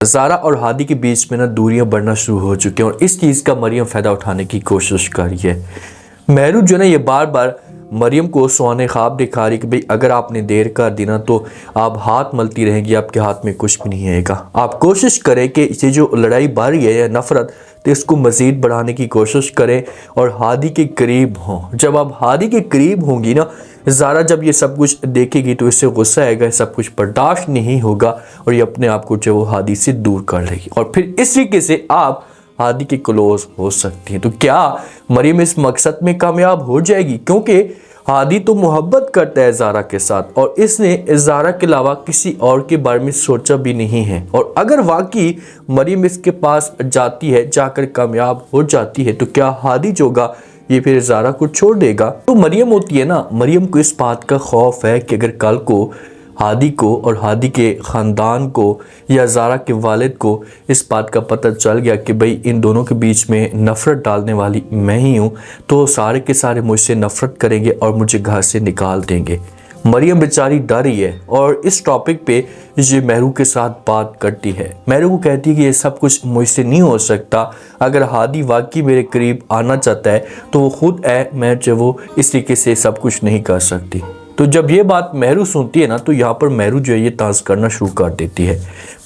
ज़ारा और हादी के बीच में ना दूरियां बढ़ना शुरू हो चुकी हैं और इस चीज़ का मरियम फ़ायदा उठाने की कोशिश कर रही है। महरू जो ना ये बार बार मरियम को सुहाने ख्वाब दिखा रही कि भाई अगर आपने देर कर दी ना तो आप हाथ मलती रहेंगी, आपके हाथ में कुछ भी नहीं आएगा। आप कोशिश करें कि ये जो लड़ाई बढ़ रही है या नफ़रत, तो इसको मज़ीद बढ़ाने की कोशिश करें और हादी के करीब हों। जब आप हादी के करीब होंगी ना, ज़ारा जब ये सब कुछ देखेगी तो इससे गुस्सा आएगा, सब कुछ बर्दाश्त नहीं होगा और ये अपने आप को जो वो हादी से दूर कर लेगी और फिर इस तरीके से आप हादी के क्लोज हो सकती हैं। तो क्या मरियम इस मकसद में कामयाब हो जाएगी? क्योंकि हादी तो मोहब्बत करता है ज़ारा के साथ और इसने ज़ारा के अलावा किसी और के बारे में सोचा भी नहीं है। और अगर वाकई मरियम इसके पास जाती है, जाकर कामयाब हो जाती है, तो क्या हादी जो होगा ये फिर ज़ारा को छोड़ देगा? तो मरियम होती है ना, मरियम को इस बात का खौफ है कि अगर कल को हादी को और हादी के ख़ानदान को या ज़ारा के वालिद को इस बात का पता चल गया कि भाई इन दोनों के बीच में नफ़रत डालने वाली मैं ही हूँ, तो सारे के सारे मुझसे नफ़रत करेंगे और मुझे घर से निकाल देंगे। मरियम बेचारी डर रही है और इस टॉपिक पे ये महरू के साथ बात करती है। महरू को कहती है कि ये सब कुछ मुझसे नहीं हो सकता, अगर हादी वाकई मेरे करीब आना चाहता है तो वो खुद है, मैं जो वो इस तरीके से सब कुछ नहीं कर सकती। तो जब ये बात महरू सुनती है ना, तो यहाँ पर महरू जो है ये ताज़ करना शुरू कर देती है।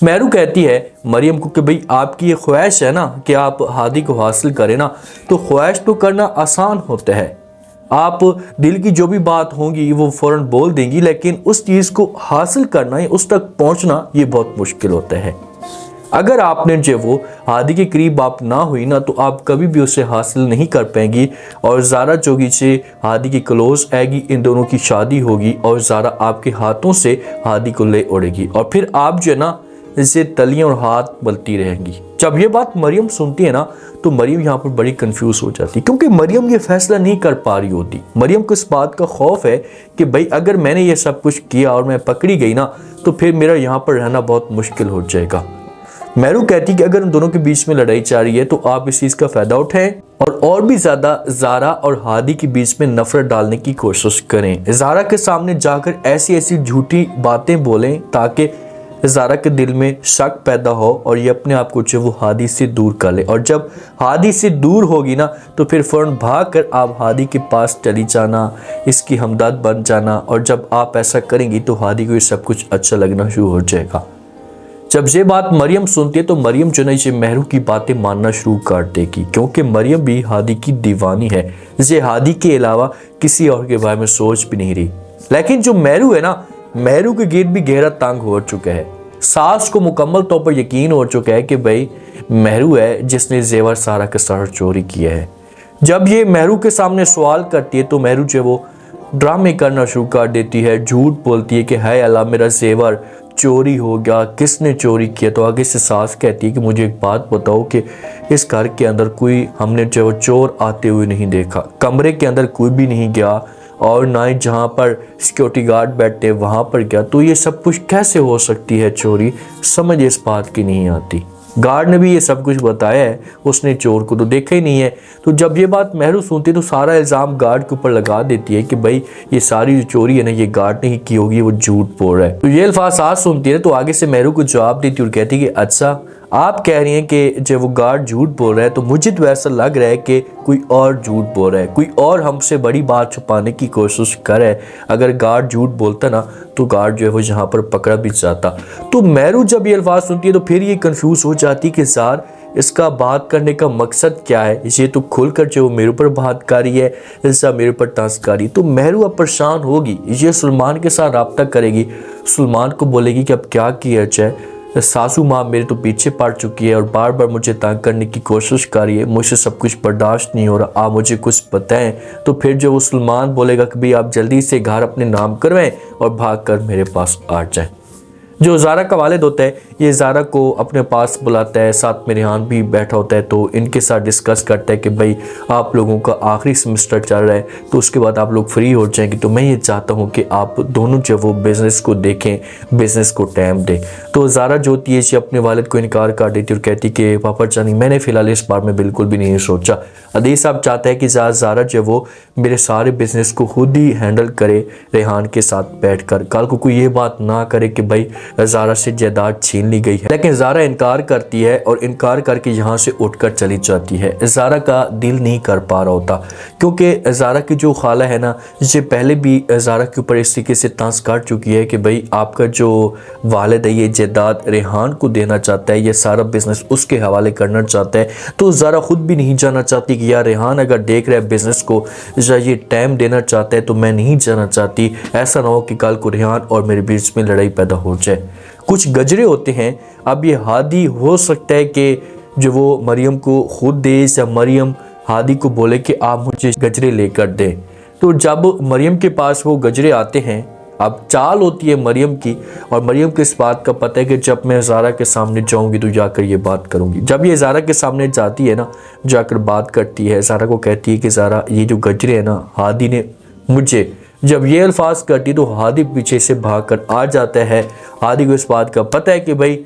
महरू कहती है मरियम को कि भाई आपकी ये ख्वाहिश है ना कि आप हादी को हासिल करें ना, तो ख्वाहिश तो करना आसान होता है, आप दिल की जो भी बात होगी वो फ़ौरन बोल देंगी, लेकिन उस चीज़ को हासिल करना या उस तक पहुँचना ये बहुत मुश्किल होता है। अगर आपने जो वो हादी के करीब आप ना हुई ना, तो आप कभी भी उसे हासिल नहीं कर पाएंगी और ज़ारा जोगी से हादी की क्लोज आएगी, इन दोनों की शादी होगी और ज़ारा आपके हाथों से हादी को ले उड़ेगी और फिर आप जो है ना इसे तलियां और हाथ मलती रहेंगी। जब ये बात मरियम सुनती है ना, तो मरियम यहाँ पर बड़ी कंफ्यूज हो जाती है, क्योंकि मरियम ये फैसला नहीं कर पा रही होती। मरियम को इस बात का खौफ है कि भाई अगर मैंने ये सब कुछ किया और मैं पकड़ी गई ना, तो फिर मेरा यहाँ पर रहना बहुत मुश्किल हो जाएगा। महरू कहती कि अगर उन दोनों के बीच में लड़ाई चल रही है तो आप इस चीज़ का फ़ायदा उठाएं और भी ज़्यादा ज़ारा और हादी के बीच में नफ़रत डालने की कोशिश करें। ज़ारा के सामने जाकर ऐसी ऐसी झूठी बातें बोलें ताकि ज़ारा के दिल में शक पैदा हो और ये अपने आप को जो वो हादी से दूर कर ले। और जब हादी से दूर होगी ना, तो फिर फ़ौरन भाग कर आप हादी के पास चली जाना, इसकी हमदर्द बन जाना और जब आप ऐसा करेंगी तो हादी को ये सब कुछ अच्छा लगना शुरू हो जाएगा। जब ये बात मरियम सुनती है तो मरियम जो है महरू की बातें मानना शुरू कर देगी, क्योंकि मरियम भी हादी की दीवानी है, ये हादी के अलावा किसी और के बारे में सोच भी नहीं रही। लेकिन जो महरू है ना, महरू के गिर्द भी गहरा तंग हो चुका है। सास को मुकम्मल तौर पर यकीन हो चुका है कि भाई महरू है जिसने जेवर सारा के सारा चोरी किया है। जब ये महरू के सामने सवाल करती है तो महरू जो वो ड्रामे करना शुरू कर देती है, झूठ बोलती है कि हाय अल्लाह मेरा जेवर चोरी हो गया, किसने चोरी किया। तो आगे से सास कहती है कि मुझे एक बात बताओ कि इस घर के अंदर कोई हमने जो चोर आते हुए नहीं देखा, कमरे के अंदर कोई भी नहीं गया और ना ही जहाँ पर सिक्योरिटी गार्ड बैठते वहाँ पर गया, तो ये सब कुछ कैसे हो सकती है चोरी, समझ इस बात की नहीं आती। गार्ड ने भी ये सब कुछ बताया है, उसने चोर को तो देखा ही नहीं है। तो जब ये बात महरू सुनती है तो सारा इल्ज़ाम गार्ड के ऊपर लगा देती है कि भाई ये सारी जो चोरी है ना ये गार्ड ने ही की होगी, वो झूठ बोल रहा है। तो ये अल्फाज साथ सुनती है तो आगे से महरू को जवाब देती है और कहती है कि अच्छा आप कह रही हैं कि जब वो गार्ड झूठ बोल रहा है, तो मुझे तो ऐसा लग रहा है कि कोई और झूठ बोल रहा है, कोई और हमसे बड़ी बात छुपाने की कोशिश कर रहा है। अगर गार्ड झूठ बोलता ना तो गार्ड जो है वो यहाँ पर पकड़ा भी जाता। तो महरू जब ये अल्फाज सुनती है तो फिर ये कंफ्यूज हो जाती है कि ज़ार इसका बात करने का मकसद क्या है, ये तो खुलकर जो मेरे ऊपर बात कर रही है, इसका मेरे ऊपर टास्क कर रही है। तो महरू अब परेशान होगी, ये सुलेमान के साथ रब्ता करेगी, सुलेमान को बोलेगी कि अब क्या किया जाए, सासू माँ मेरे तो पीछे पड़ चुकी है और बार बार मुझे तंग करने की कोशिश कर रही है, मुझसे सब कुछ बर्दाश्त नहीं हो रहा, आप मुझे कुछ बताएं। तो फिर जो वो सुलेमान बोलेगा कि भाई आप जल्दी से घर अपने नाम करवाएं और भाग कर मेरे पास आ जाएं। जो ज़ारा का वालिद होता है ये ज़ारा को अपने पास बुलाता है, साथ में रेहान भी बैठा होता है, तो इनके साथ डिस्कस करता है कि भाई आप लोगों का आखिरी सेमेस्टर चल रहा है तो उसके बाद आप लोग फ्री हो जाएंगे, तो मैं ये चाहता हूँ कि आप दोनों जो वो बिज़नेस को देखें, बिज़नेस को टाइम दें। तो ज़ारा जो होती है ये अपने वालिद को इनकार कर देती और कहती कि पापा जानी मैंने फ़िलहाल इस बारे में बिल्कुल भी नहीं सोचा। अदीस साहब चाहता है कि ज़ारा जो वो मेरे सारे बिज़नेस को खुद ही हैंडल करे रेहान के साथ बैठ कर, कल को कोई ये बात ना करे कि भाई ज़ारा से जायदाद छीन ली गई है। लेकिन ज़ारा इनकार करती है और इनकार करके यहाँ से उठकर चली जाती है। ज़ारा का दिल नहीं कर पा रहा होता, क्योंकि ज़ारा की जो खाला है ना, ये पहले भी ज़ारा के ऊपर इस तरीके से तांस काट चुकी है कि भाई आपका जो वालिद है ये जायदाद रेहान को देना चाहता है, ये सारा बिजनेस उसके हवाले करना चाहता है। तो ज़ारा खुद भी नहीं जाना चाहती कि यार रेहान अगर देख रहा है बिजनेस को या ये टाइम देना चाहता है तो मैं नहीं जाना चाहती, ऐसा ना हो कि कल को रेहान और मेरे बीच में लड़ाई पैदा हो जाए। कुछ गजरे होते हैं, अब ये हादी हो सकता है कि जो वो मरियम को खुद दे या मरियम हादी को बोले कि आप मुझे गजरे लेकर दें। तो जब मरियम के पास वो गजरे आते हैं, अब चाल होती है मरियम की, और मरियम को इस बात का पता है कि जब मैं ज़ारा के सामने जाऊंगी तो जाकर ये बात करूंगी। जब ये ज़ारा के सामने जाती है ना, जाकर बात करती है, ज़ारा को कहती है कि ज़ारा ये जो गजरे हैं ना हादी ने मुझे, जब ये अल्फाज करती तो हादी पीछे से भागकर आ जाता है। हादी को इस बात का पता है कि भाई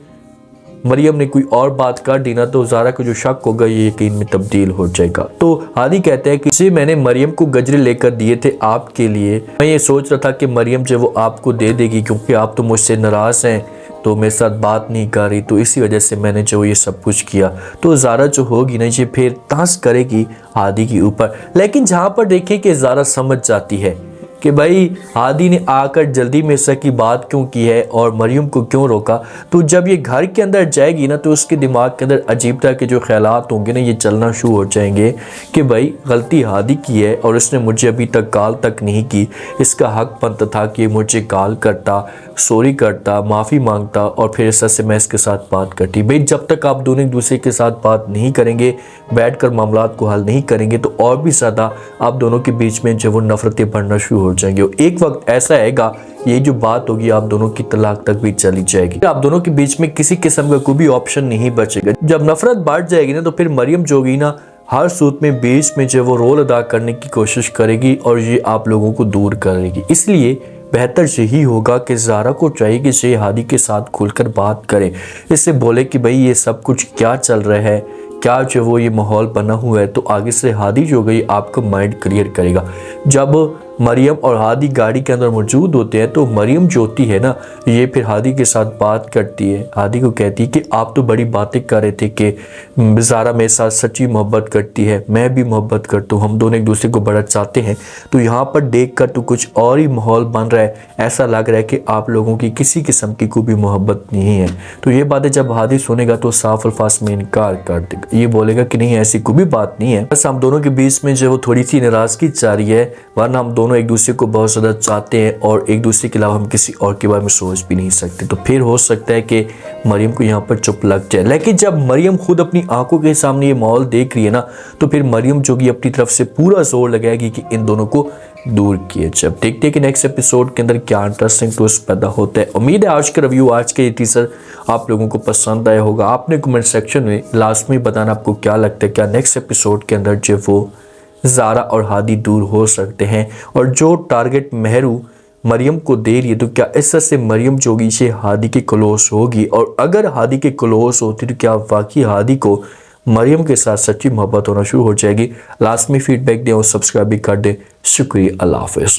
मरियम ने कोई और बात कर दी ना तो ज़ारा को जो शक होगा ये यकीन में तब्दील हो जाएगा। तो हादी कहता है कि जी मैंने मरियम को गजरे लेकर दिए थे आपके लिए, मैं ये सोच रहा था कि मरियम जो वो आपको दे देगी, क्योंकि आप तो मुझसे नाराज़ हैं, तो मेरे साथ बात नहीं कर रही, तो इसी वजह से मैंने जो ये सब कुछ किया। तो ज़ारा जो होगी ना ये फिर तांस करेगी हादी के ऊपर। लेकिन जहाँ पर देखें कि ज़ारा समझ जाती है कि भाई हादी ने आकर जल्दी में ऐसा की बात क्यों की है और मरियम को क्यों रोका। तो जब ये घर के अंदर जाएगी ना तो उसके दिमाग के अंदर अजीब तरह के जो ख्यालात होंगे ना ये चलना शुरू हो जाएंगे कि भाई गलती हादी की है और उसने मुझे अभी तक कॉल तक नहीं की। इसका हक बनता था कि मुझे कॉल करता, सॉरी करता, माफ़ी मांगता और फिर इस से मैं इसके साथ बात करती। भाई जब तक आप दोनों एक दूसरे के साथ बात नहीं करेंगे, बैठकर मामलात को हल नहीं करेंगे, तो और भी ज़्यादा आप दोनों के बीच में जो वो नफरतें बढ़ना शुरू हो जाएंगे। और एक वक्त ऐसा आएगा ये जो बात होगी आप दोनों की तलाक तक भी चली जाएगी। आप दोनों के बीच में किसी किस्म का कोई भी ऑप्शन नहीं बचेगा। जब नफरत बढ़ जाएगी ना तो फिर मरियम जो होगी ना हर सूरत में बीच में जो वो रोल अदा करने की कोशिश करेगी और ये आप लोगों को दूर करेगी। इसलिए बेहतर यही होगा कि ज़ारा को चाहिए कि ये हादी के साथ खुलकर बात करे, इससे बोले कि भाई ये सब कुछ क्या चल रहा है, क्या जो वो ये माहौल बना हुआ है। तो आगे से हादी जो गई आपका माइंड क्लियर करेगा। जब मरियम और हादी गाड़ी के अंदर मौजूद होते हैं तो मरियम जो होती है ना ये फिर हादी के साथ बात करती है। हादी को कहती है कि आप तो बड़ी बातें कर रहे थे कि ज़ारा मेरे साथ सच्ची मोहब्बत करती है, मैं भी मोहब्बत करता हूँ, हम दोनों एक दूसरे को बड़ा चाहते हैं, तो यहाँ पर देख कर तो कुछ और ही माहौल बन रहा है, ऐसा लग रहा है कि आप लोगों की किसी किस्म की कोई भी मोहब्बत नहीं है। तो ये बातें जब हादी सुनेगा तो साफ अल्फाज में इनकार कर देगा, ये बोलेगा कि नहीं ऐसी कोई भी बात नहीं है, बस हम दोनों के बीच में जो वो थोड़ी सी नाराज़गी जारी है, वरना हम दोनों एक दूसरे को बहुत ज़्यादा चाहते हैं और एक दूसरे के अलावा हम किसी और के बारे में सोच भी नहीं सकते। तो फिर हो सकता है कि मरियम को यहाँ पर चुप लग जाए। लेकिन जब मरियम खुद अपनी आंखों के सामने ये माहौल देख रही है ना तो फिर मरियम जो कि अपनी तरफ से पूरा जोर लगाएगी कि इन दोनों को दूर किए। जब देखते हैं कि नेक्स्ट एपिसोड के अंदर क्या इंटरेस्टिंग ट्विस्ट पैदा होता है। उम्मीद है आज का रिव्यू, आज के टीजर आप लोगों को पसंद आया होगा। आपने कमेंट सेक्शन में लास्ट में बताना आपको क्या लगता है, क्या नेक्स्ट एपिसोड के अंदर जो वो ज़ारा और हादी दूर हो सकते हैं, और जो टारगेट मेहरू मरियम को दे रही है तो क्या इस तरह से मरियम जोगी से हादी के क्लोज होगी, और अगर हादी के क्लोज होती तो क्या वाकई हादी को मरियम के साथ सच्ची मोहब्बत होना शुरू हो जाएगी। लास्ट में फीडबैक दें और सब्सक्राइब भी कर दें। शुक्रिया, अल्लाह हाफ़िज़।